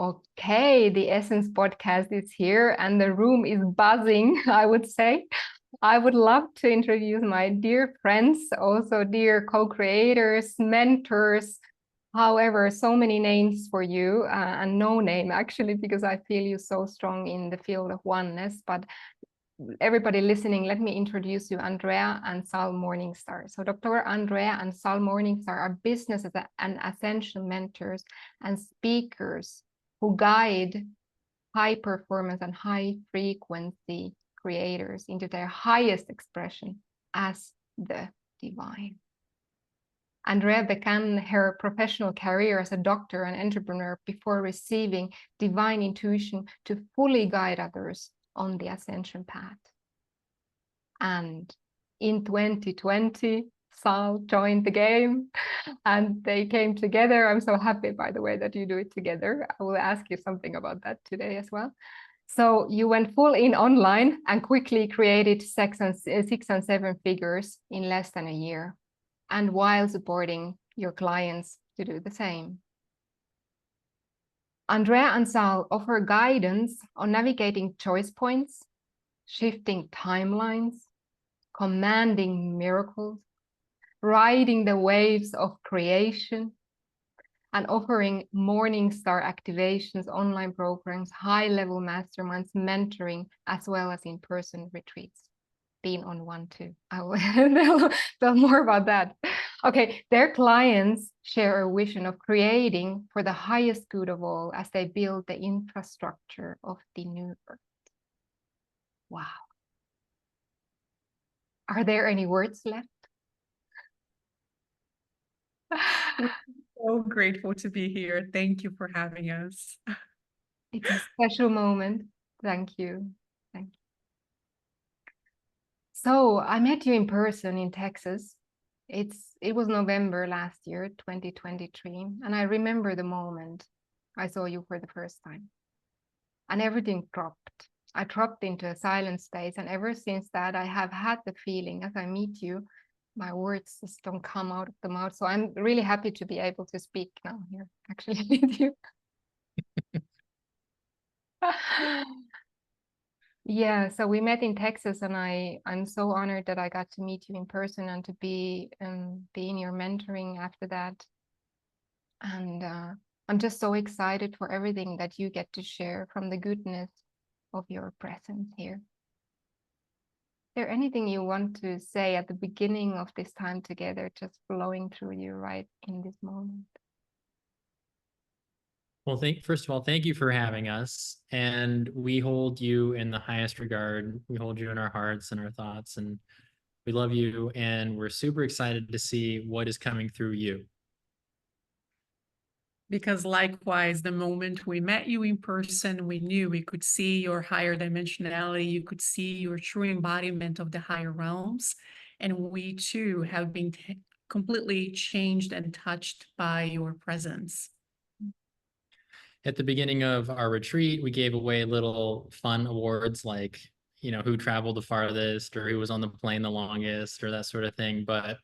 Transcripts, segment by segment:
Okay, the Essence podcast is here and the room is buzzing, I would say. I would love to introduce my dear friends, also dear co-creators, mentors, however, so many names for you, and no name actually, because I feel you so strong in the field of oneness. But everybody listening, let me introduce you, Andrea and Sal Morningstar. So Dr. Andrea and Sal Morningstar are business and ascension mentors and speakers who guide high performance and high frequency creators into their highest expression as the divine. Andrea began her professional career as a doctor and entrepreneur before receiving divine intuition to fully guide others on the ascension path. And in 2020, Sal joined the game and they came together. I'm so happy, by the way, that you do it together. I will ask you something about that today as well. So you went full in online and quickly created 6 and 7 figures in less than a year, and while supporting your clients to do the same. Andrea and Sal offer guidance on navigating choice points, shifting timelines, commanding miracles, riding the waves of creation, and offering Morningstar activations, online programs, high-level masterminds, mentoring, as well as in-person retreats. Been on one too. I will tell more about that. Okay, their clients share a vision of creating for the highest good of all as they build the infrastructure of the new earth. Wow. Are there any words left? So grateful to be here. Thank you for having us. It's a special moment. Thank you. Thank you. So I met you in person in Texas. It was November last year, 2023. And I remember the moment I saw you for the first time. And everything dropped. I dropped into a silent space. And ever since that, I have had the feeling as I meet you, my words just don't come out of the mouth. So I'm really happy to be able to speak now here, actually, with you. Yeah, so we met in Texas, and I'm so honored that I got to meet you in person and to be in your mentoring after that. And I'm just so excited for everything that you get to share from the goodness of your presence here. Is there anything you want to say at the beginning of this time together, just flowing through you right in this moment? Well, first of all, thank you for having us. And we hold you in the highest regard. We hold you in our hearts and our thoughts, and we love you. And we're super excited to see what is coming through you. Because likewise, the moment we met you in person, we knew we could see your higher dimensionality. You could see your true embodiment of the higher realms. And we too have been completely changed and touched by your presence. At the beginning of our retreat, we gave away little fun awards like, who traveled the farthest or who was on the plane the longest or that sort of thing. But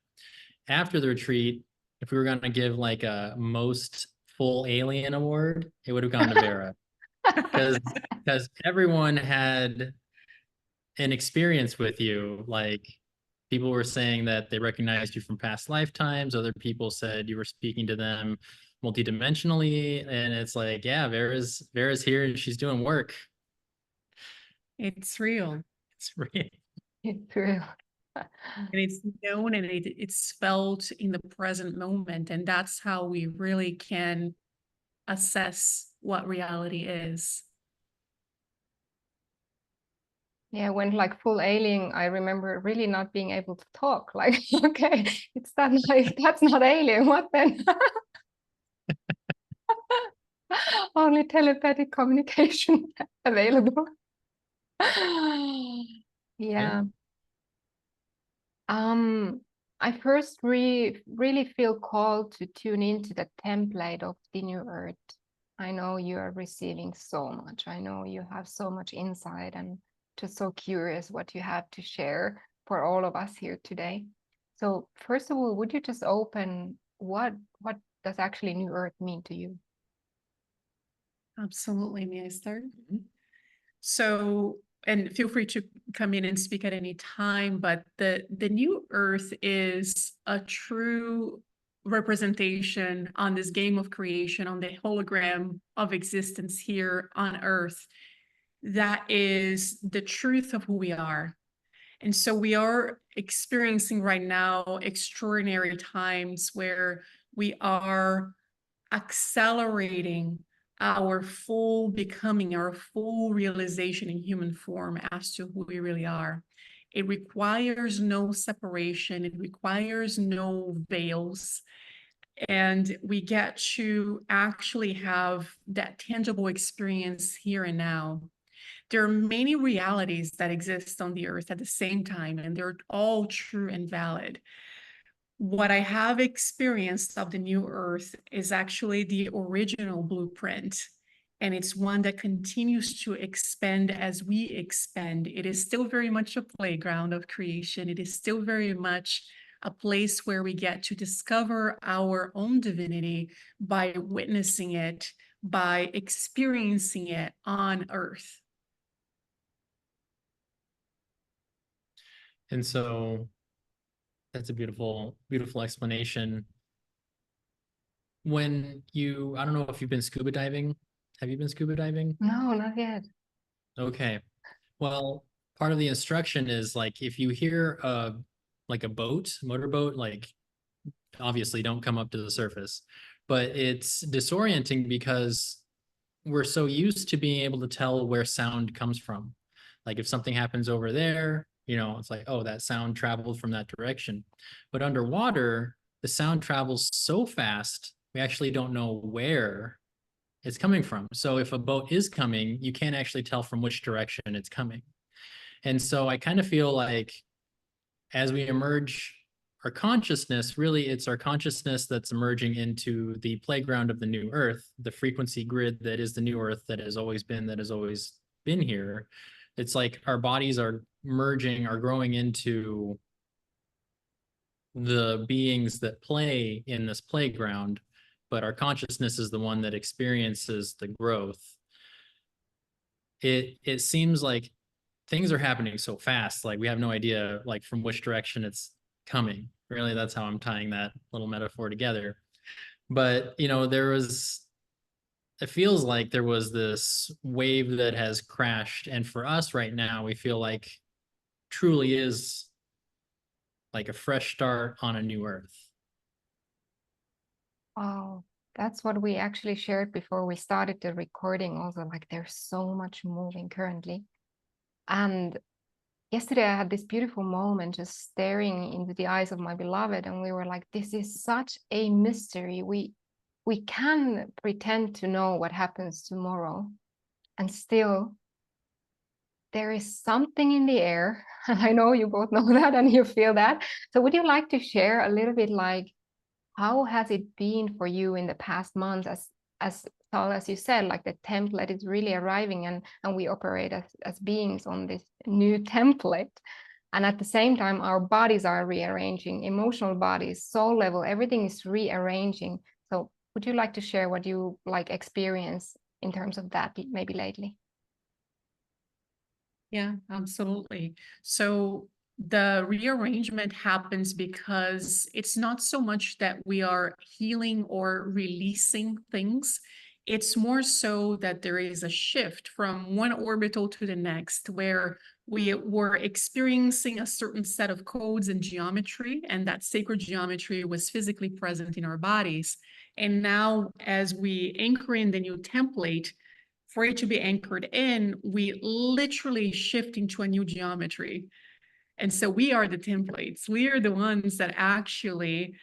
after the retreat, if we were going to give like a most full alien award, it would have gone to Vera. Because everyone had an experience with you. Like, people were saying that they recognized you from past lifetimes. Other people said you were speaking to them multidimensionally, and it's like, yeah, Vera's here and she's doing work. It's real. It's real. It's real. And it's known, and it's felt in the present moment. And that's how we really can assess what reality is. Yeah, when like full alien, I remember really not being able to talk. Like, okay, it's that, like, that's not alien. What then? Only telepathic communication available. Yeah. I first really feel called to tune into the template of the new earth. I know you are receiving so much. I know you have so much insight, and just so curious what you have to share for all of us here today. So first of all, would you just open what does actually new earth mean to you? Absolutely. May I start? Mhm. So, and feel free to come in and speak at any time, but the new earth is a true representation on this game of creation, on the hologram of existence here on earth. That is the truth of who we are. And so we are experiencing right now extraordinary times where we are accelerating our full becoming, our full realization in human form as to who we really are. It requires no separation, it requires no veils. And we get to actually have that tangible experience here and now. There are many realities that exist on the earth at the same time, and they're all true and valid. What I have experienced of the new earth is actually the original blueprint, and it's one that continues to expand as we expand. It is still very much a playground of creation. It is still very much a place where we get to discover our own divinity by witnessing it, by experiencing it on earth. And so that's a beautiful, beautiful explanation. When you, I don't know if you've been scuba diving. Have you been scuba diving? No, not yet. Okay. Well, part of the instruction is like if you hear like a boat, motorboat, like obviously don't come up to the surface. But it's disorienting because we're so used to being able to tell where sound comes from. Like if something happens over there, it's like, oh, that sound traveled from that direction. But underwater, the sound travels so fast, we actually don't know where it's coming from. So if a boat is coming, you can't actually tell from which direction it's coming. And so I kind of feel like as we emerge our consciousness, really it's our consciousness that's emerging into the playground of the new earth, the frequency grid that is the new earth that has always been here. It's like our bodies are merging, are growing into the beings that play in this playground, but our consciousness is the one that experiences the growth. It seems like things are happening so fast, like we have no idea like from which direction it's coming. Really, that's how I'm tying that little metaphor together. But it feels like there was this wave that has crashed, and for us right now, we feel like truly is like a fresh start on a new earth. Oh, that's what we actually shared before we started the recording. Also, like there's so much moving currently. And yesterday I had this beautiful moment just staring into the eyes of my beloved, and we were like, this is such a mystery. We can pretend to know what happens tomorrow, and still there is something in the air. And I know you both know that and you feel that. So would you like to share a little bit like how has it been for you in the past months as Sal, as you said, like the template is really arriving and we operate as beings on this new template. And at the same time, our bodies are rearranging, emotional bodies, soul level, everything is rearranging. So would you like to share what you like experience in terms of that maybe lately? Yeah, absolutely. So the rearrangement happens because it's not so much that we are healing or releasing things. It's more so that there is a shift from one orbital to the next, where we were experiencing a certain set of codes and geometry, and that sacred geometry was physically present in our bodies. And now, as we anchor in the new template, for it to be anchored in, we literally shift into a new geometry. And so we are the templates. We are the ones that actually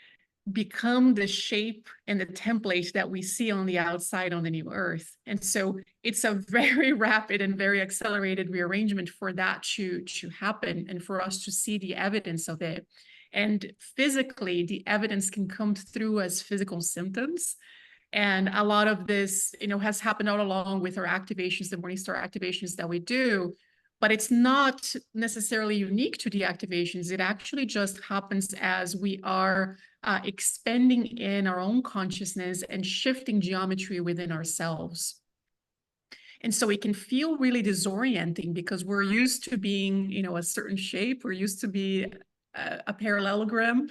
become the shape and the template that we see on the outside on the new earth. And so it's a very rapid and very accelerated rearrangement for that to happen and for us to see the evidence of it. And physically, the evidence can come through as physical symptoms. And a lot of this, has happened all along with our activations, the Morningstar activations that we do, but it's not necessarily unique to the activations. It actually just happens as we are expanding in our own consciousness and shifting geometry within ourselves. And so it can feel really disorienting because we're used to being, you know, a certain shape. We're used to be a parallelogram.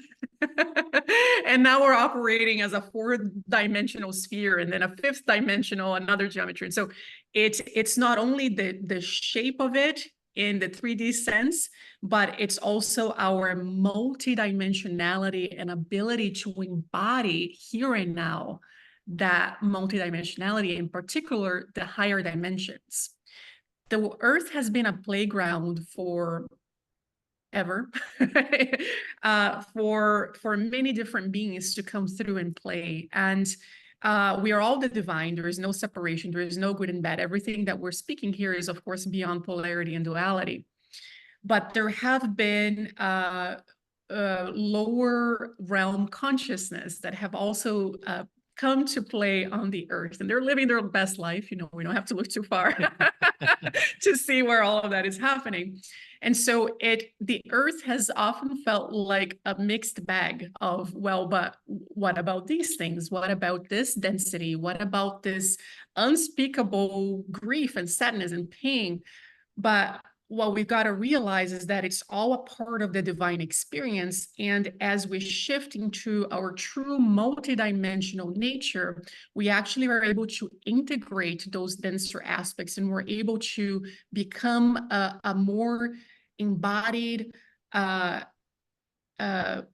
And now we're operating as a 4-dimensional sphere, and then a 5th dimensional, another geometry. And so it's not only the shape of it in the 3D sense, but it's also our multidimensionality and ability to embody here and now that multidimensionality, in particular, the higher dimensions. The Earth has been a playground for ever for many different beings to come through and play. And we are all the divine. There is no separation. There is no good and bad. Everything that we're speaking here is, of course, beyond polarity and duality. But there have been lower realm consciousness that have also come to play on the Earth, and they're living their best life. You know, we don't have to look too far to see where all of that is happening. And so the Earth has often felt like a mixed bag of, well, but what about these things? What about this density? What about this unspeakable grief and sadness and pain? But what we've got to realize is that it's all a part of the divine experience. And as we shift into our true multidimensional nature, we actually are able to integrate those denser aspects, and we're able to become a more embodied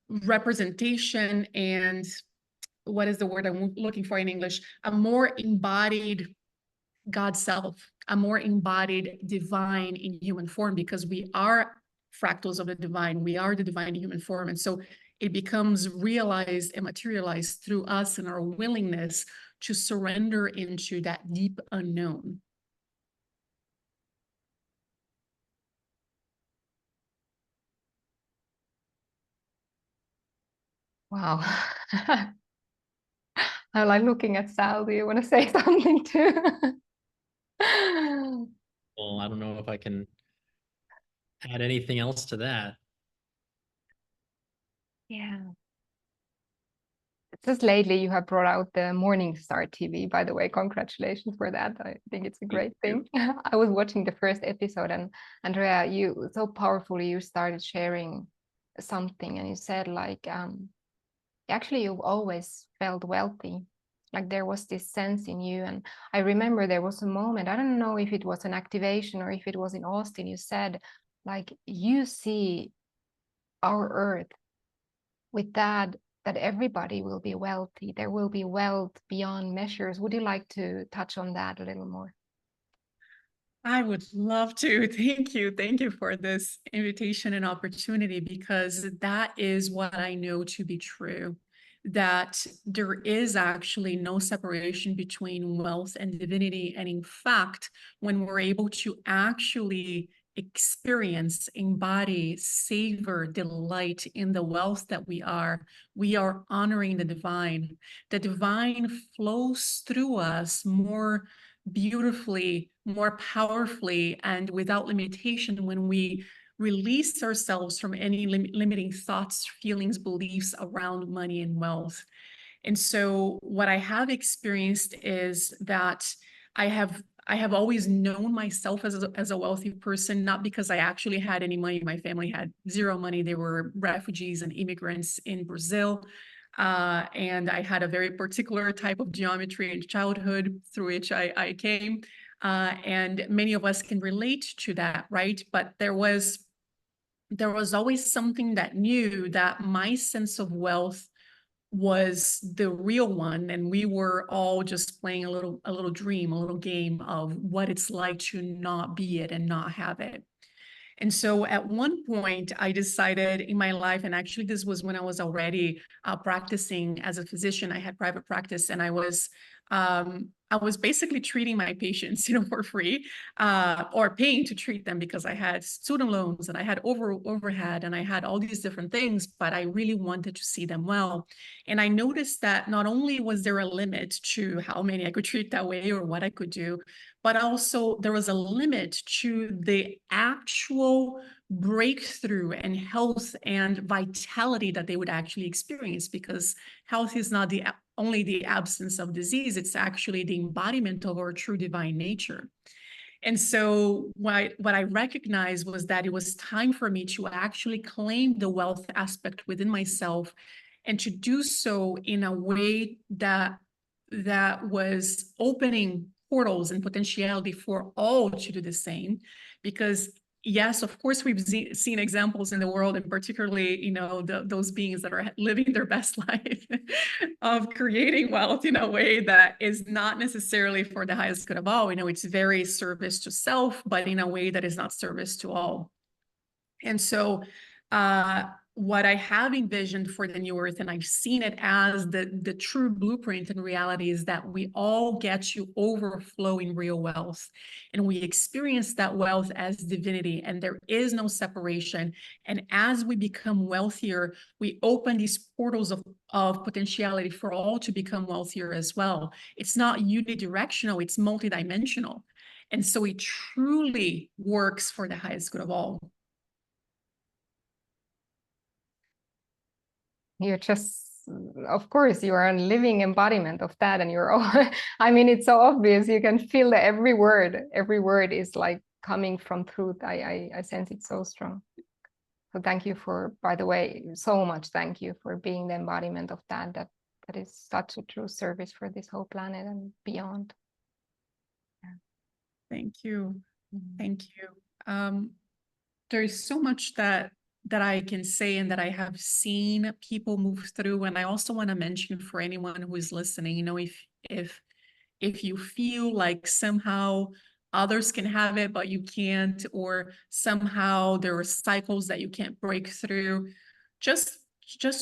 representation, and what is the word I'm looking for in English? A more embodied God self, a more embodied divine in human form, because we are fractals of the divine. We are the divine in human form. And so it becomes realized and materialized through us and our willingness to surrender into that deep unknown. Wow. I'm like looking at Sal. Do you want to say something too? Well, I don't know if I can add anything else to that. Yeah. Just lately, you have brought out the Morningstar TV. By the way, congratulations for that. I think it's a great thing. I was watching the first episode, and Andrea, you so powerfully, you started sharing something, and you said like, actually, you've always felt wealthy. Like there was this sense in you. And I remember there was a moment, I don't know if it was an activation or if it was in Austin, you said, like, you see our earth with that everybody will be wealthy. There will be wealth beyond measures. Would you like to touch on that a little more? I would love to. Thank you. Thank you for this invitation and opportunity, because that is what I know to be true, that there is actually no separation between wealth and divinity. And in fact, when we're able to actually experience, embody, savor, delight in the wealth that we are honoring the divine. The divine flows through us more beautifully, more powerfully, and without limitation when we release ourselves from any limiting thoughts, feelings, beliefs around money and wealth. And so what I have experienced is that I have always known myself as a wealthy person, not because I actually had any money. My family had zero money. They were refugees and immigrants in Brazil. And I had a very particular type of geometry in childhood through which I came. And many of us can relate to that, right? But there was always something that knew that my sense of wealth was the real one, and we were all just playing a little dream, a little game of what it's like to not be it and not have it. And so at one point I decided in my life, and actually this was when I was already practicing as a physician. I had private practice, and I was basically treating my patients, for free, or paying to treat them, because I had student loans and I had overhead and I had all these different things, but I really wanted to see them well. And I noticed that not only was there a limit to how many I could treat that way or what I could do, but also there was a limit to the actual breakthrough and health and vitality that they would actually experience, because health is not the only the absence of disease, it's actually the embodiment of our true divine nature. And so what I recognized was that it was time for me to actually claim the wealth aspect within myself, and to do so in a way that was opening portals and potentiality for all to do the same. Because yes, of course, we've seen examples in the world, and particularly, you know, those beings that are living their best life of creating wealth in a way that is not necessarily for the highest good of all. You know, it's very service to self, but in a way that is not service to all. And so what I have envisioned for the new earth, and I've seen it as the true blueprint in reality, is that we all get to overflow in real wealth, and we experience that wealth as divinity, and there is no separation. And as we become wealthier, we open these portals of potentiality for all to become wealthier as well. It's not unidirectional, it's multidimensional. And so it truly works for the highest good of all. You're just, of course, you are a living embodiment of that, and you're all, I mean, it's so obvious. You can feel that every word is like coming from truth. I sense it so strong. So thank you for, by the way, so much thank you for being the embodiment of that. That is such a true service for this whole planet and beyond. Yeah. Thank you. Thank you. There's so much that I can say and that I have seen people move through. And I also want to mention for anyone who is listening, you know, if you feel like somehow others can have it, but you can't, or somehow there are cycles that you can't break through, just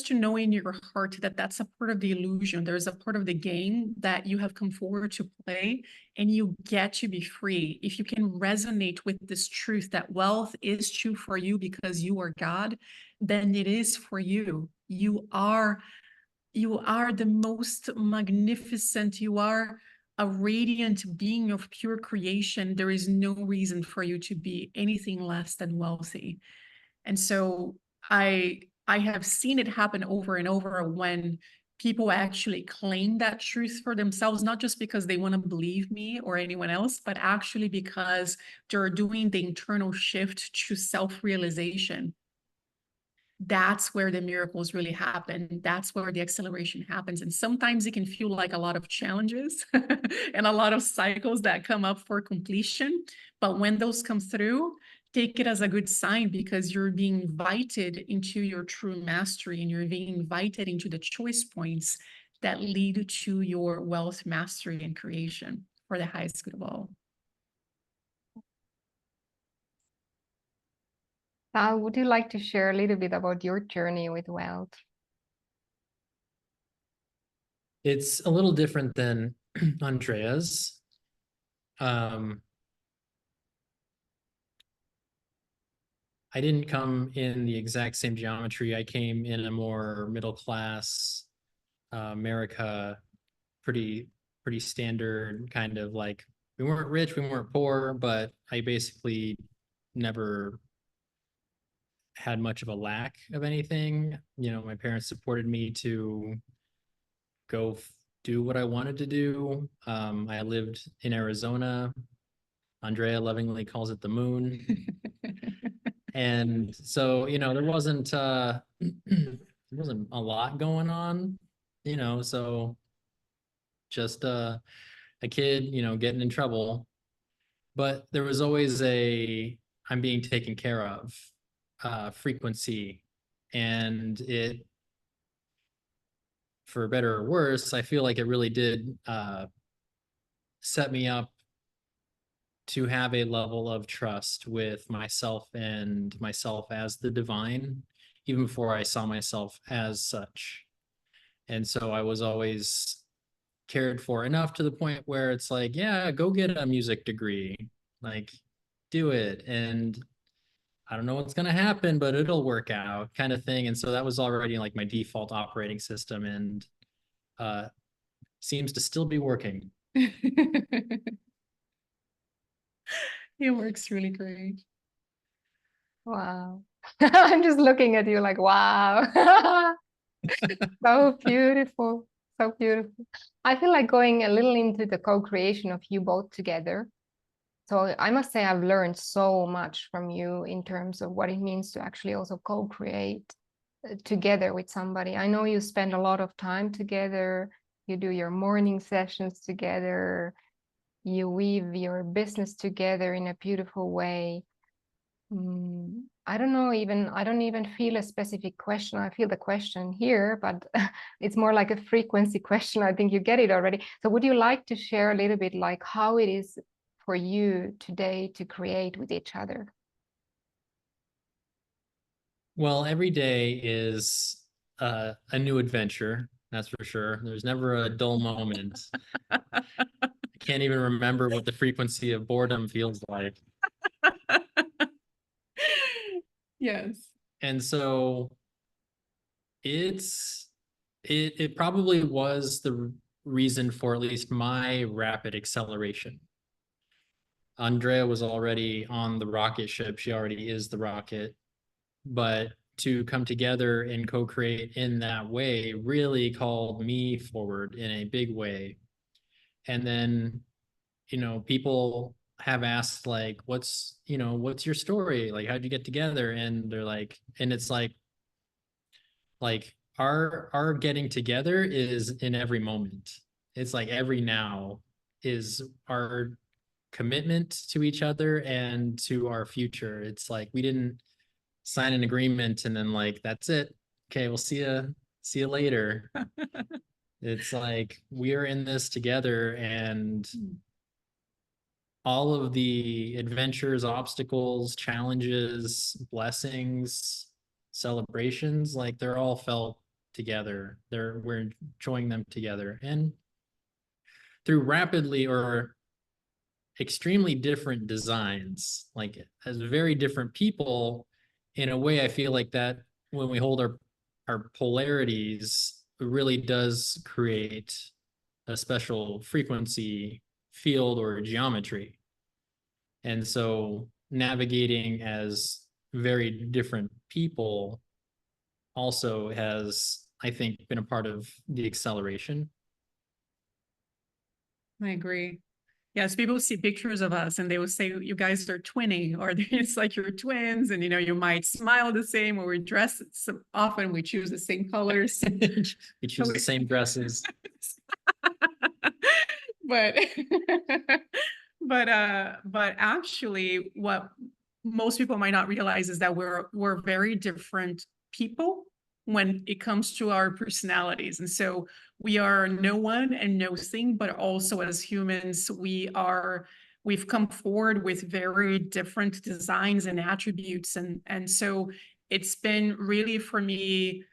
to know in your heart that that's a part of the illusion. There's a part of the game that you have come forward to play, and you get to be free. If you can resonate with this truth that wealth is true for you because you are God, then it is for you. You are the most magnificent. You are a radiant being of pure creation. There is no reason for you to be anything less than wealthy. And so I have seen it happen over and over when people actually claim that truth for themselves, not just because they want to believe me or anyone else, but actually because they're doing the internal shift to self-realization. That's where the miracles really happen. That's where the acceleration happens. And sometimes it can feel like a lot of challenges and a lot of cycles that come up for completion. But when those come through, take it as a good sign, because you're being invited into your true mastery, and you're being invited into the choice points that lead to your wealth mastery and creation for the highest good of all. Sal, would you like to share a little bit about your journey with wealth? It's a little different than Andrea's. I didn't come in the exact same geometry. I came in a more middle class, America, pretty standard kind of, like, we weren't rich, we weren't poor, but I basically never had much of a lack of anything. You know, my parents supported me to go do what I wanted to do. I lived in Arizona. Andrea lovingly calls it the moon. And so, you know, there wasn't a lot going on, you know, so just a kid, you know, getting in trouble. But there was always I'm being taken care of frequency. And it, for better or worse, I feel like it really did set me up to have a level of trust with myself and myself as the divine, even before I saw myself as such. And so I was always cared for enough to the point where it's like, yeah, go get a music degree, like, do it. And I don't know what's going to happen, but it'll work out, kind of thing. And so that was already like my default operating system, and seems to still be working. It works really great. Wow. I'm just looking at you like, wow. So beautiful. So beautiful. I feel like going a little into the co-creation of you both together. So I must say I've learned so much from you in terms of what it means to actually also co-create together with somebody. I know you spend a lot of time together. You do your morning sessions together. You weave your business together in a beautiful way. I don't even feel a specific question. I feel the question here, but it's more like a frequency question. I think you get it already. So would you like to share a little bit like how it is for you today to create with each other? Well, every day is a new adventure, that's for sure. There's never a dull moment. I can't even remember what the frequency of boredom feels like. Yes. And so it probably was the reason for at least my rapid acceleration. Andrea was already on the rocket ship. She already is the rocket. But to come together and co-create in that way really called me forward in a big way. And then, people have asked like, what's your story? Like, how'd you get together? And they're like, and it's like our getting together is in every moment. It's like every now is our commitment to each other and to our future. It's like we didn't sign an agreement and then like that's it. Okay, we'll see you later. It's like we're in this together, and all of the adventures, obstacles, challenges, blessings, celebrations, like they're all felt together. We're enjoying them together. And through rapidly or extremely different designs, like as very different people, in a way, I feel like that when we hold our polarities, it really does create a special frequency field or geometry. And so navigating as very different people also has, I think, been a part of the acceleration. I agree. Yes, people see pictures of us and they will say, you guys are twinning, or it's like you're twins, and you might smile the same, or we dress so often, we choose the same colors. We choose the same dresses. But but actually what most people might not realize is that we're very different people when it comes to our personalities. And so we are no one and no thing, but also as humans, we've come forward with very different designs and attributes. And so it's been really for me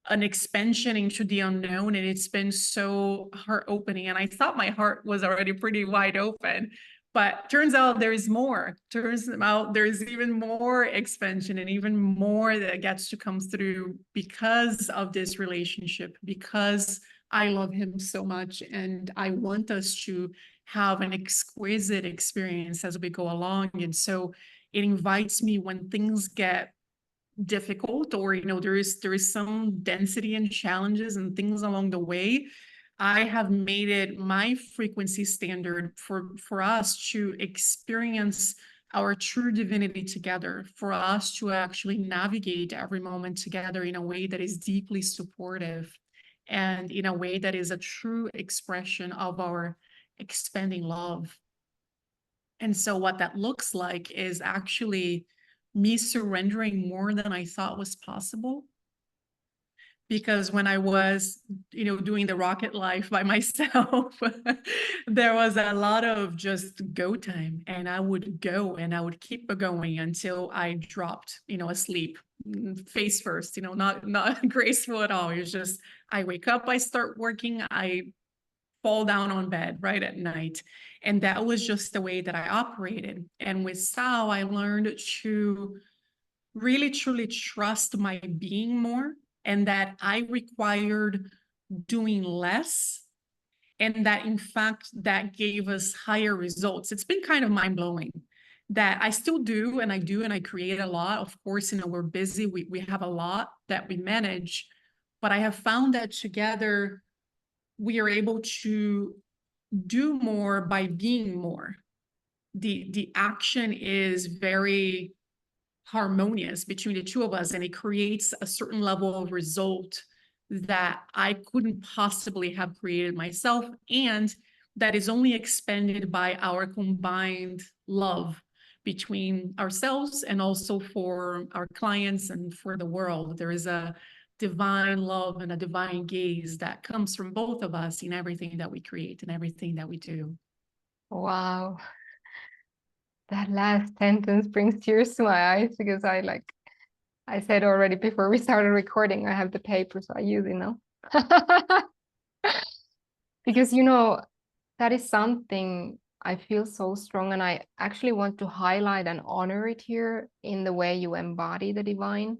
an expansion into the unknown, and it's been so heart opening. And I thought my heart was already pretty wide open, but turns out there's more. Turns out there's even more expansion and even more that gets to come through because of this relationship, because I love him so much and I want us to have an exquisite experience as we go along. And so it invites me when things get difficult, or there is some density and challenges and things along the way. I have made it my frequency standard for us to experience our true divinity together, for us to actually navigate every moment together in a way that is deeply supportive and in a way that is a true expression of our expanding love. And so what that looks like is actually me surrendering more than I thought was possible. Because when I was, doing the rocket life by myself, there was a lot of just go time, and I would go and I would keep going until I dropped, asleep, face first, not graceful at all. It was just, I wake up, I start working, I fall down on bed right at night. And that was just the way that I operated. And with Sal, I learned to really, truly trust my being more, and that I required doing less. And that, in fact, that gave us higher results. It's been kind of mind-blowing that I still do, and I create a lot. Of course, we're busy. We have a lot that we manage, but I have found that together, we are able to do more by being more. The action is very harmonious between the two of us, and it creates a certain level of result that I couldn't possibly have created myself, and that is only expanded by our combined love between ourselves and also for our clients and for the world. There is a divine love and a divine gaze that comes from both of us in everything that we create and everything that we do. Wow. That last sentence brings tears to my eyes, because I said already before we started recording, I have the paper, so I use it now. Because, that is something I feel so strong, and I actually want to highlight and honor it here in the way you embody the divine.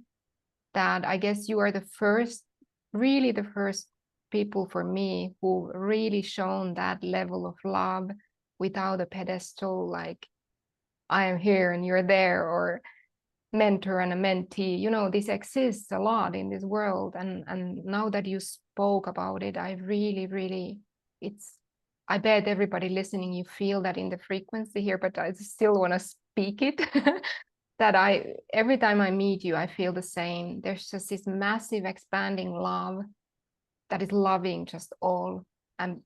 That I guess you are the first, really the first people for me who really shown that level of love without a pedestal, like I am here and you're there, or mentor and a mentee. This exists a lot in this world, and now that you spoke about it, I really, I bet everybody listening, you feel that in the frequency here, but I still want to speak it. That every time I meet you, I feel the same. There's just this massive expanding love that is loving just all, and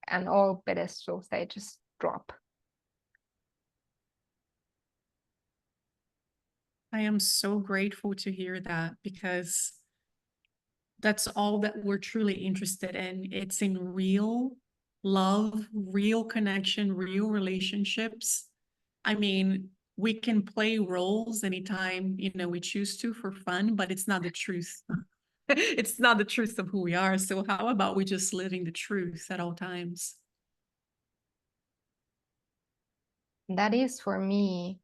all pedestals, they just drop. I am so grateful to hear that, because that's all that we're truly interested in. It's in real love, real connection, real relationships. I mean, we can play roles anytime, we choose to for fun, but it's not the truth. It's not the truth of who we are. So how about we just living the truth at all times? That is, for me,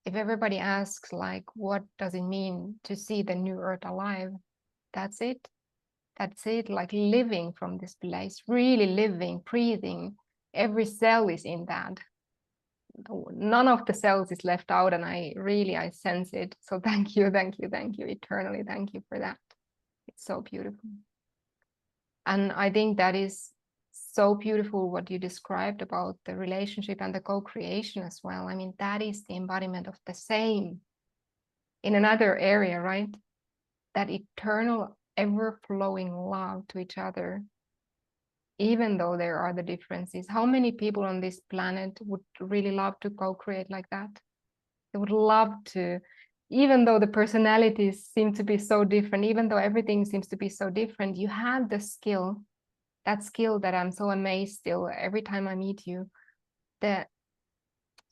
if everybody asks, like, what does it mean to see the new earth alive? That's it. That's it. Like living from this place, really living, breathing. Every cell is in that. None of the cells is left out, and I sense it. So thank you eternally. Thank you for that. It's so beautiful. And I think that is so beautiful what you described about the relationship and the co-creation as well. I mean, that is the embodiment of the same in another area, right? That eternal, ever-flowing love to each other, even though there are the differences. How many people on this planet would really love to co-create like that? They would love to, even though the personalities seem to be so different, even though everything seems to be so different, you have the skill, that skill that I'm so amazed still every time I meet you. That,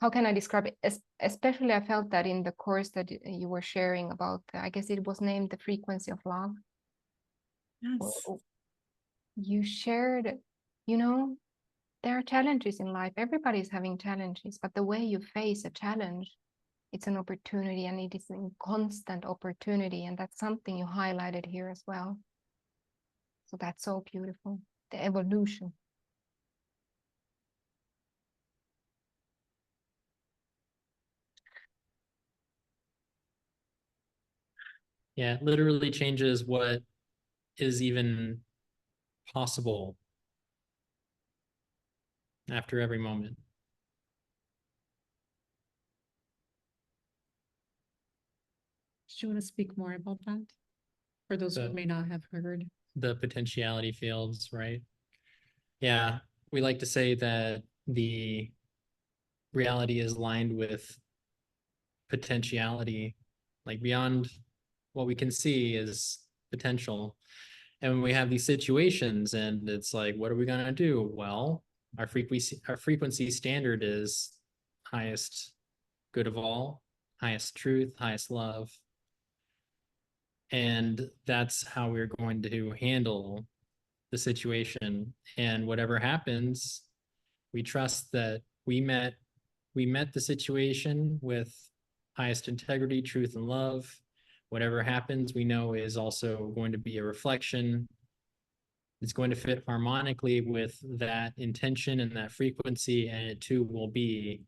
how can I describe it? Especially I felt that in the course that you were sharing about, I guess it was named The Frequency of Love. Yes. You shared, there are challenges in life. Everybody's having challenges, but the way you face a challenge, it's an opportunity, and it is a constant opportunity. And that's something you highlighted here as well. So that's so beautiful, the evolution. Yeah, it literally changes what is even possible after every moment. Do you want to speak more about that? For those who may not have heard. The potentiality fields, right? Yeah, we like to say that the reality is lined with potentiality, like beyond what we can see is potential. And when we have these situations and it's like, what are we going to do? Well, our frequency standard is highest good of all, highest truth, highest love. And that's how we're going to handle the situation. And whatever happens, we trust that we met the situation with highest integrity, truth, and love. Whatever happens, we know is also going to be a reflection. It's going to fit harmonically with that intention and that frequency, and it too will be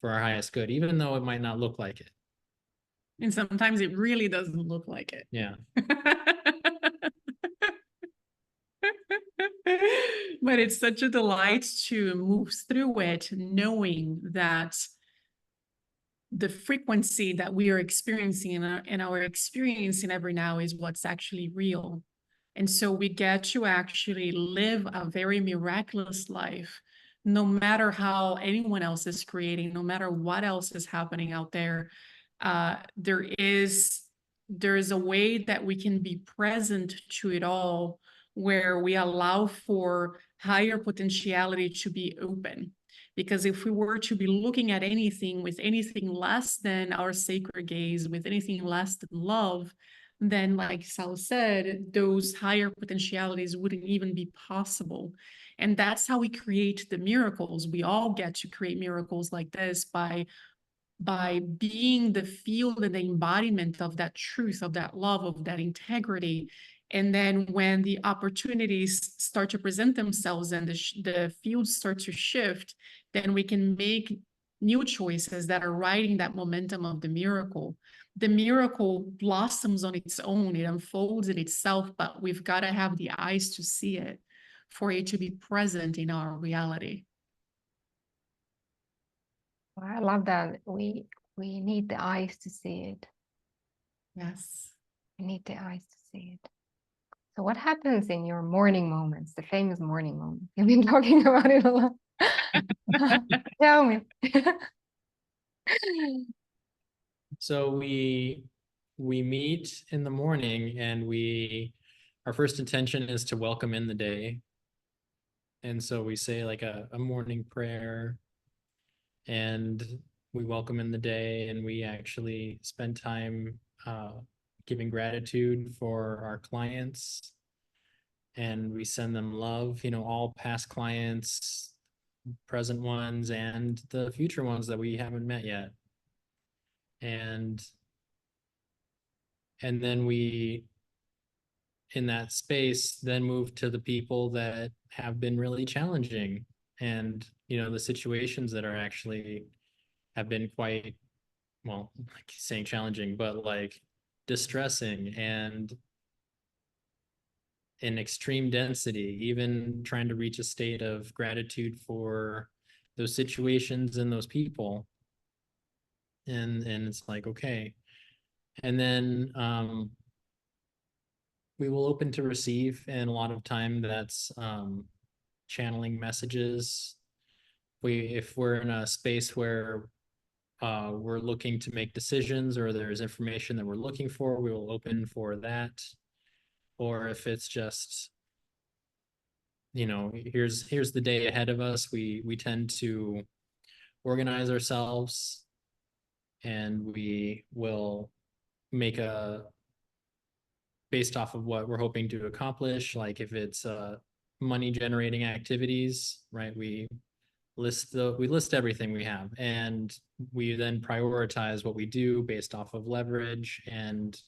for our highest good, even though it might not look like it. And sometimes it really doesn't look like it. Yeah. But it's such a delight to move through it, knowing that the frequency that we are experiencing and our experiencing every now is what's actually real. And so we get to actually live a very miraculous life, no matter how anyone else is creating, no matter what else is happening out there. There is a way that we can be present to it all, where we allow for higher potentiality to be open. Because if we were to be looking at anything with anything less than our sacred gaze, with anything less than love, then, like Sal said, those higher potentialities wouldn't even be possible. And that's how we create the miracles. We all get to create miracles like this by being the field and the embodiment of that truth, of that love, of that integrity. And then when the opportunities start to present themselves and the fields start to shift, then we can make new choices that are riding that momentum of the miracle. The miracle blossoms on its own, it unfolds in itself, but we've got to have the eyes to see it for it to be present in our reality. I love that. We need the eyes to see it. Yes. We need the eyes to see it. So what happens in your morning moments, the famous morning moments? You've been talking about it a lot. Tell me. So we meet in the morning, and our first intention is to welcome in the day. And so we say like a morning prayer, and we welcome in the day, and we actually spend time giving gratitude for our clients, and we send them love, all past clients, present ones, and the future ones that we haven't met yet. And then we, in that space, then move to the people that have been really challenging, and the situations that are actually have been quite, well, like saying challenging, but like distressing and in extreme density, even trying to reach a state of gratitude for those situations and those people. And it's like, okay. And then we will open to receive, and a lot of time that's channeling messages. If we're in a space where we're looking to make decisions, or there's information that we're looking for, we will open for that. Or if it's just, here's the day ahead of us, we tend to organize ourselves, and we will make based off of what we're hoping to accomplish. Like if it's money generating activities, right? We list everything we have, and we then prioritize what we do based off of leverage and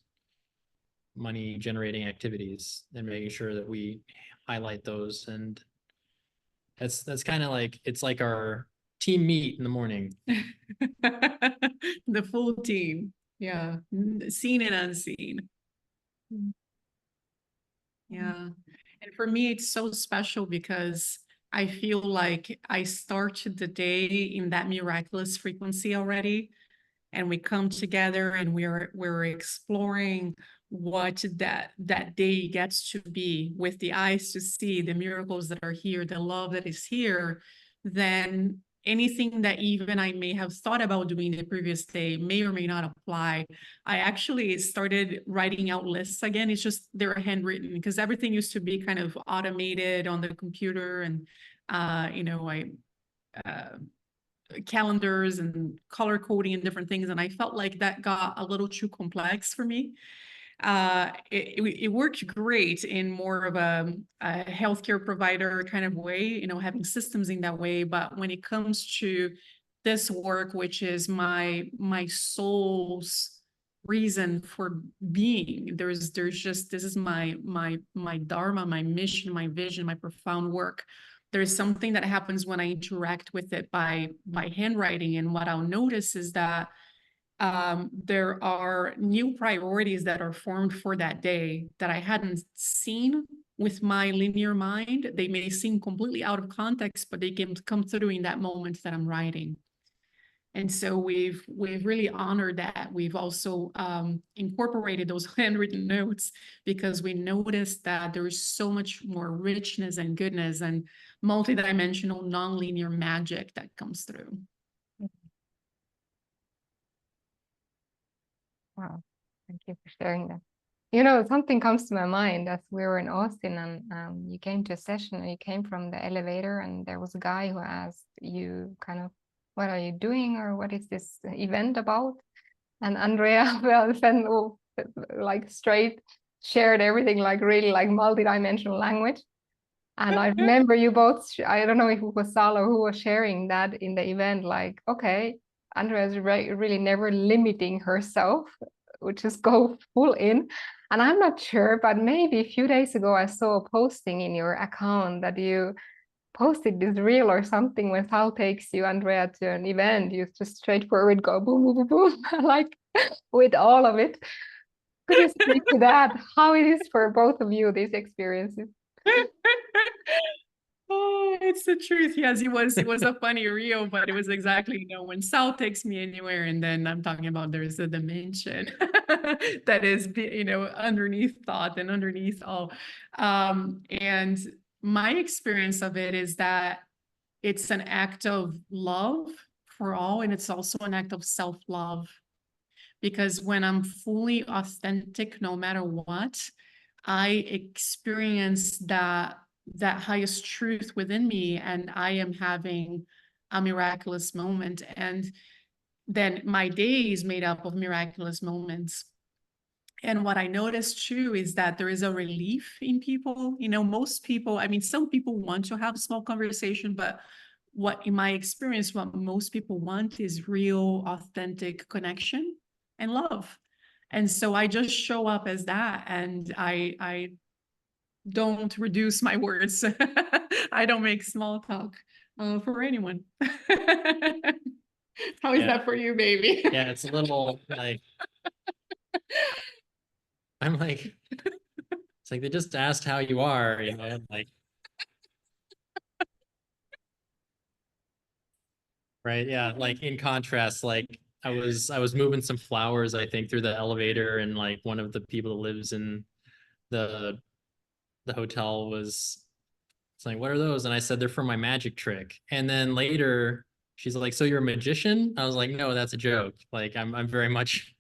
money generating activities, and making sure that we highlight those. And that's kind of like, it's like our team meet in the morning. The full team. Yeah. Seen and unseen. Yeah. And for me, it's so special because I feel like I started the day in that miraculous frequency already. And we come together and we're exploring what that day gets to be, with the eyes to see the miracles that are here, the love that is here. Then anything that even I may have thought about doing the previous day may or may not apply. I actually started writing out lists again. It's just they're handwritten, because everything used to be kind of automated on the computer, and calendars and color coding and different things. And I felt like that got a little too complex for me. It worked great in more of a healthcare provider kind of way, having systems in that way. But when it comes to this work, which is my soul's reason for being, there's just, this is my dharma, my mission, my vision, my profound work. There's something that happens when I interact with it by handwriting. And what I'll notice is that there are new priorities that are formed for that day that I hadn't seen with my linear mind, they may seem completely out of context, but they can come through in that moment that I'm writing. And so we've really honored that. We've also incorporated those handwritten notes because we noticed that there is so much more richness and goodness and multidimensional nonlinear magic that comes through. Wow, thank you for sharing that. You know, something comes to my mind as we were in Austin and you came to a session and you came from the elevator and there was a guy who asked you kind of, what are you doing or what is this event about? And Andrea, well, then like straight shared everything like really like multidimensional language. And I remember you both, I don't know if it was Sal or who was sharing that in the event, like, okay, Andrea's really never limiting herself, which is go full in. And I'm not sure, but maybe a few days ago, I saw a posting in your account that you posted this reel or something when Sal takes you, Andrea, to an event. You just straightforward go boom, boom, boom, boom, like with all of it. Could you speak to that? How it is for both of you, these experiences? Oh, it's the truth. Yes, it was a funny reel, but it was exactly, you know, when Sal takes me anywhere, and then I'm talking about there's a dimension that is, you know, underneath thought and underneath all. And my experience of it is that it's an act of love for all, and it's also an act of self-love. Because when I'm fully authentic, no matter what, I experience that highest truth within me, and I am having a miraculous moment. And then my day is made up of miraculous moments. And what I noticed too is that there is a relief in people. You know, most people, I mean, some people want to have a small conversation, but what, in my experience, what most people want is real, authentic connection and love. And so I just show up as that, and I don't reduce my words. I don't make small talk for anyone. How is that for you, baby? Yeah, it's a little like, I'm like, it's like they just asked how you are, you know, like, right? Yeah, like in contrast, like I was moving some flowers, I think, through the elevator, and like one of the people that lives in the hotel was, it's like, what are those? And I said, they're for my magic trick. And then later she's like, so you're a magician? I was like, no, that's a joke. Like I'm very much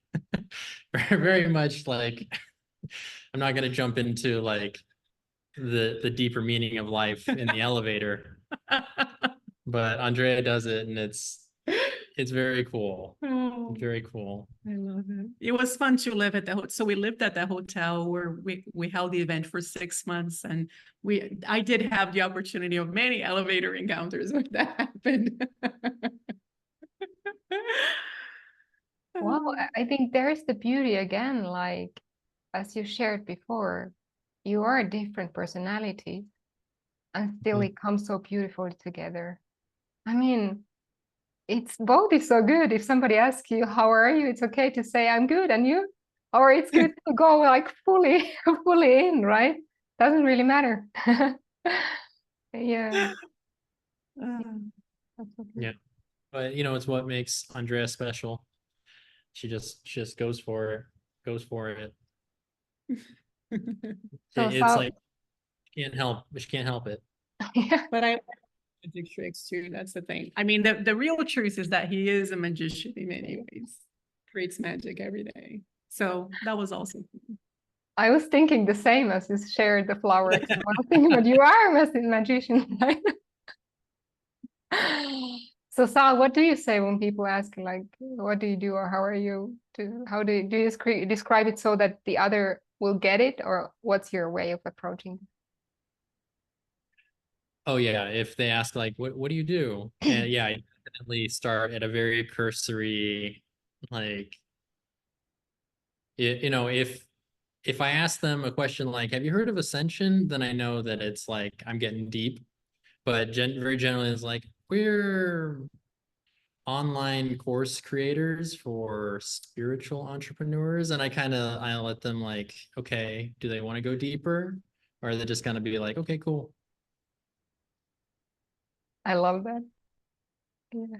very much like, I'm not gonna jump into like the deeper meaning of life in the elevator. But Andrea does it, and it's very cool. Oh, Very cool. I love it. It was fun to live at the hotel. So we lived at the hotel where we held the event for 6 months, and I did have the opportunity of many elevator encounters when that happened. Well, I think there's the beauty again, like as you shared before, you are a different personality and still it comes so beautifully together. I mean, it's both is so good. If somebody asks you, how are you? It's okay to say, I'm good, and you? Or it's good to go like fully, fully in, right? Doesn't really matter. Yeah. Yeah. But you know, it's what makes Andrea special. She just goes for it. So It's like, she can't help it. yeah. But I like magic tricks too. That's the thing. I mean, the real truth is that he is a magician in many ways. Creates magic every day. So that was awesome. I was thinking the same as you shared the flower example. I was thinking, but you are a magician, right? So Sal, what do you say when people ask like, what do you do or how are you? How do you describe it so that the other will get it, or what's your way of approaching it? Oh yeah, if they ask like, what do you do? And yeah, I definitely start at a very cursory, like, you know, if I ask them a question like, have you heard of Ascension? Then I know that it's like I'm getting deep. But very generally, it's like, we're online course creators for spiritual entrepreneurs. And I let them like, okay, do they want to go deeper? Or are they just going to be like, okay, cool. I love that. Yeah.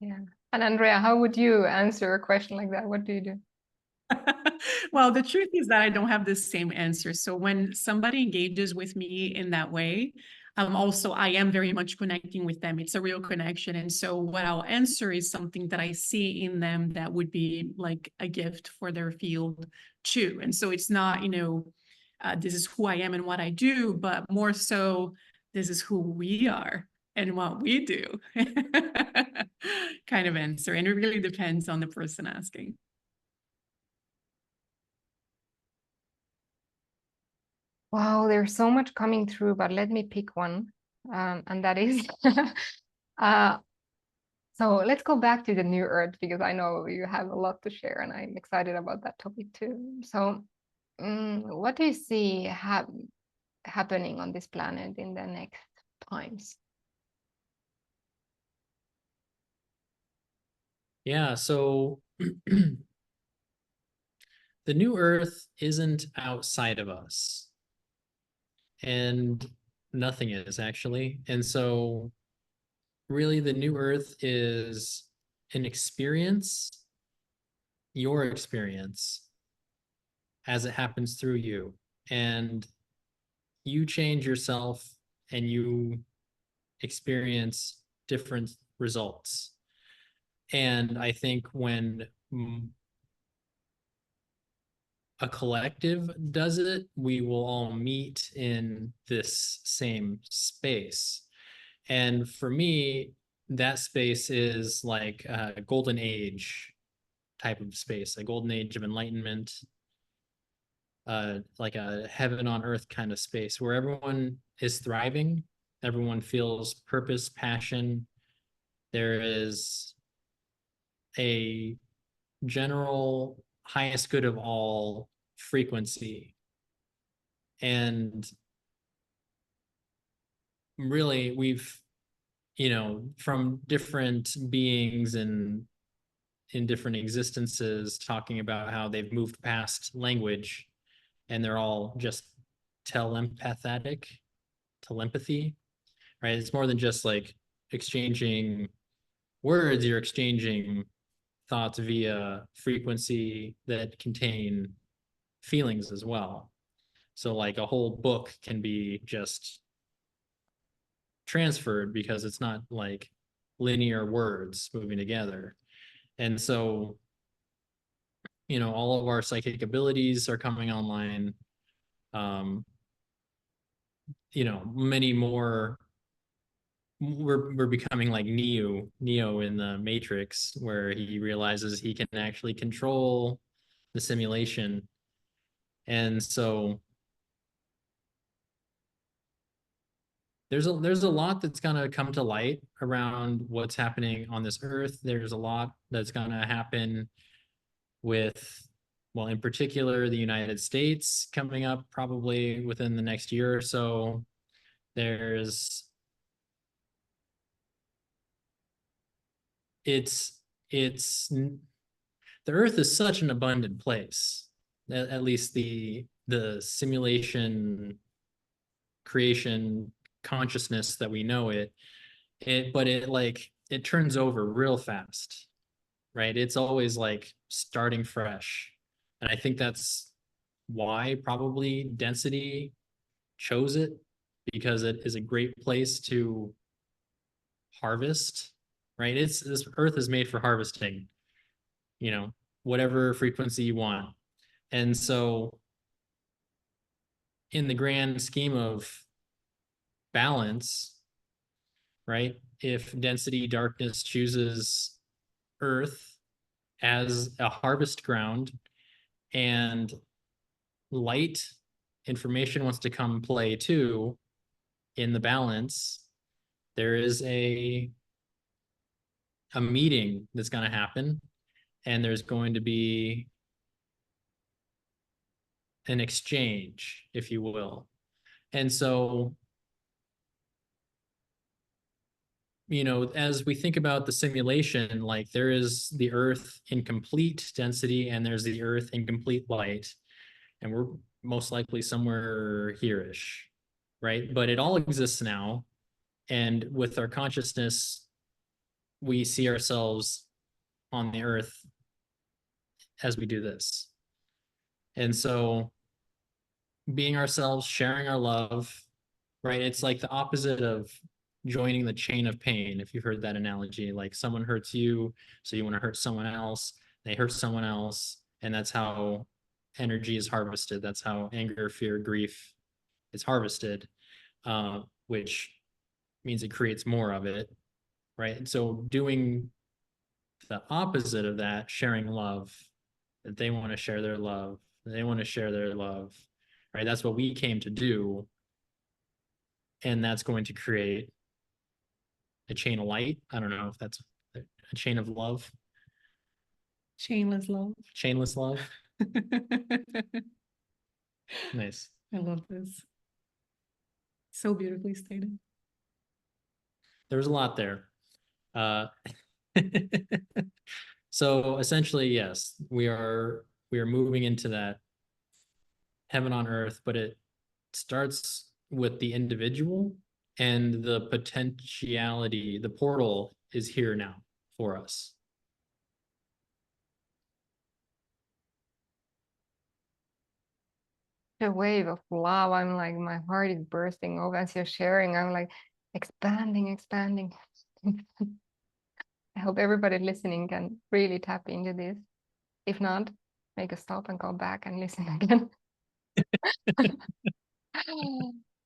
Yeah. And Andrea, how would you answer a question like that? What do you do? Well, the truth is that I don't have the same answer. So when somebody engages with me in that way, I am very much connecting with them. It's a real connection. And so what I'll answer is something that I see in them that would be like a gift for their field too. And so it's not, this is who I am and what I do, but more so, this is who we are and what we do kind of answer. And it really depends on the person asking. Wow, there's so much coming through, but let me pick one. And that is, so let's go back to the new earth, because I know you have a lot to share and I'm excited about that topic too. So what do you see happening on this planet in the next times? Yeah, so the new earth isn't outside of us, and nothing is actually. And so really the new earth is an experience, your experience, as it happens through you. And you change yourself and you experience different results. And I think when a collective does it, we will all meet in this same space. And for me, that space is like a golden age type of space, a golden age of enlightenment, like a heaven on earth kind of space where everyone is thriving, everyone feels purpose, passion. There is a general highest good of all frequency. And really, we've, from different beings and in different existences talking about how they've moved past language and they're all just telepathy, right? It's more than just like exchanging words, you're exchanging thoughts via frequency that contain feelings as well. So like a whole book can be just transferred because it's not like linear words moving together. And so, all of our psychic abilities are coming online. Many more. We're becoming like Neo in the Matrix, where he realizes he can actually control the simulation. And so there's a lot that's gonna come to light around what's happening on this earth. There's a lot that's gonna happen with, well, in particular, the United States coming up probably within the next year or so. It's the earth is such an abundant place, at least the simulation creation consciousness that we know but it turns over real fast, right? It's always like starting fresh. And I think that's why probably density chose it, because it is a great place to harvest, right? This earth is made for harvesting, whatever frequency you want. And so in the grand scheme of balance, right? If density darkness chooses earth as a harvest ground and light information wants to come play too in the balance, there is a meeting that's going to happen, and there's going to be an exchange, if you will. And so, as we think about the simulation, like there is the earth in complete density and there's the earth in complete light. And most likely somewhere here-ish, right? But it all exists now. And with our consciousness, we see ourselves on the earth as we do this. And so being ourselves, sharing our love, right? It's like the opposite of joining the chain of pain. If you've heard that analogy, like someone hurts you, so you want to hurt someone else, they hurt someone else, and that's how energy is harvested. That's how anger, fear, grief is harvested, which means it creates more of it, right? And so doing the opposite of that, sharing love, that they want to share their love, they want to share their love, right? That's what we came to do. And that's going to create a chain of light. I don't know if that's a chain of love. Chainless love. Chainless love. Nice. I love this. So beautifully stated. There was a lot there. So essentially, yes, we are moving into that heaven on earth, but it starts with the individual, and the potentiality, the portal is here now for us. The wave of love, I'm like, my heart is bursting open as you're sharing. I'm like expanding, expanding. I hope everybody listening can really tap into this. If not, make a stop and go back and listen again.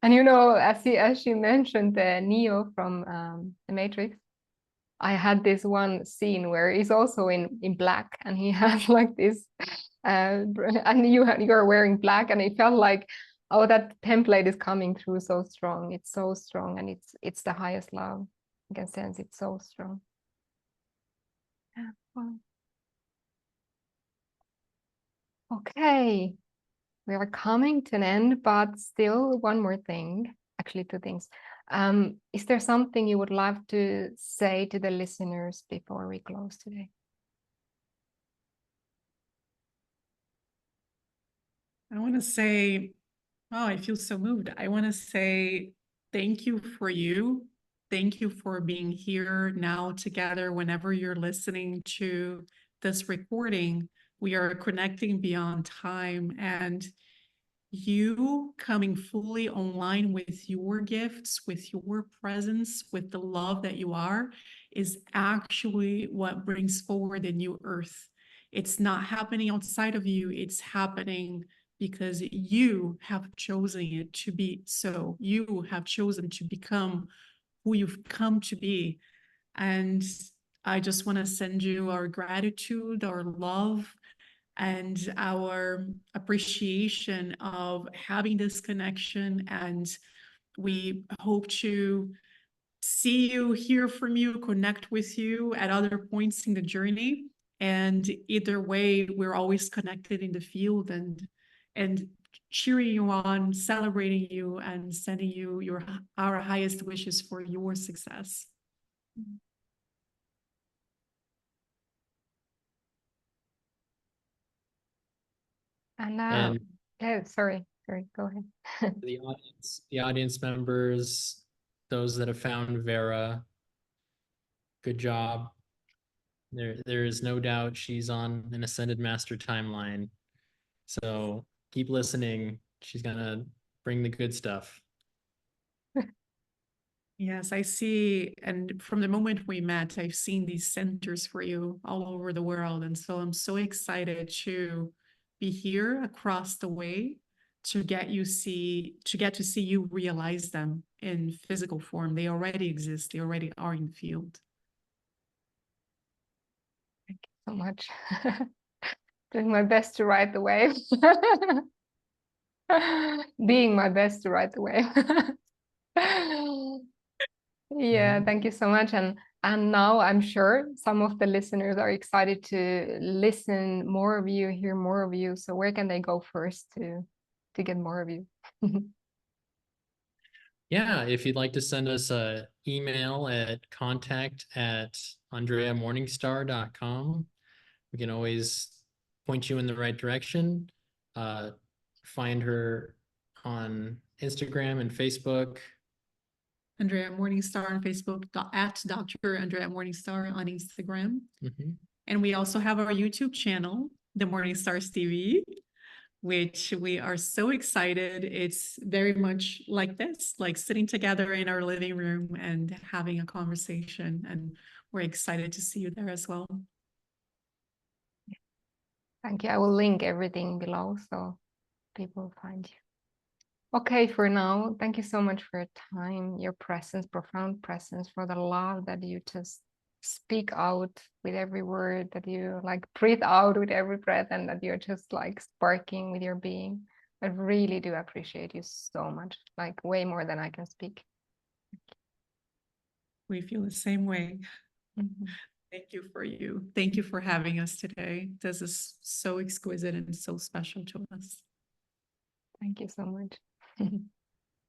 And you know, as she mentioned, Neo from the Matrix, I had this one scene where he's also in black, and he has like this, and you're wearing black, and it felt like, oh, that template is coming through so strong. It's so strong, and it's the highest love. You can sense it's so strong. Yeah. Wow. Okay, we are coming to an end, but still one more thing, actually two things. Is there something you would love to say to the listeners before we close today? I want to say, oh, I feel so moved. I want to say thank you for you. Thank you for being here now together. Whenever you're listening to this recording, we are connecting beyond time, and you coming fully online with your gifts, with your presence, with the love that you are, is actually what brings forward the new earth. It's not happening outside of you, it's happening because you have chosen it to be so. You have chosen to become who you've come to be. And I just want to send you our gratitude, our love, and our appreciation of having this connection. And we hope to see you, hear from you, connect with you at other points in the journey. And either way, we're always connected in the field, and cheering you on, celebrating you, and sending you our highest wishes for your success. And oh, sorry, go ahead. The audience members, those that have found Vera, good job. There is no doubt she's on an ascended master timeline. So keep listening. She's gonna bring the good stuff. Yes, I see. And from the moment we met, I've seen these centers for you all over the world. And so I'm so excited to be here across the way to get to see you realize them in physical form. They already exist. They already are in the field. Thank you so much. Doing my best to ride the wave. Being my best to ride the wave. Yeah, thank you so much. And now I'm sure some of the listeners are excited to listen more of you, hear more of you. So where can they go first to get more of you? Yeah, if you'd like to send us an email at contact@andreamorningstar.com, we can always point you in the right direction. find her on Instagram and Facebook. Andrea Morningstar on Facebook, at Dr. Andrea Morningstar on Instagram. And we also have our YouTube channel, The Morningstars TV, which we are so excited. It's very much like this, like sitting together in our living room and having a conversation. And we're excited to see you there as well. Thank you. I will link everything below so people find you. Okay, for now, thank you so much for your time, your presence, profound presence, for the love that you just speak out with every word, that you like breathe out with every breath, and that you're just like sparking with your being. I really do appreciate you so much, like way more than I can speak. We feel the same way. Thank you for you. Thank you for having us today. This is so exquisite and so special to us. Thank you so much.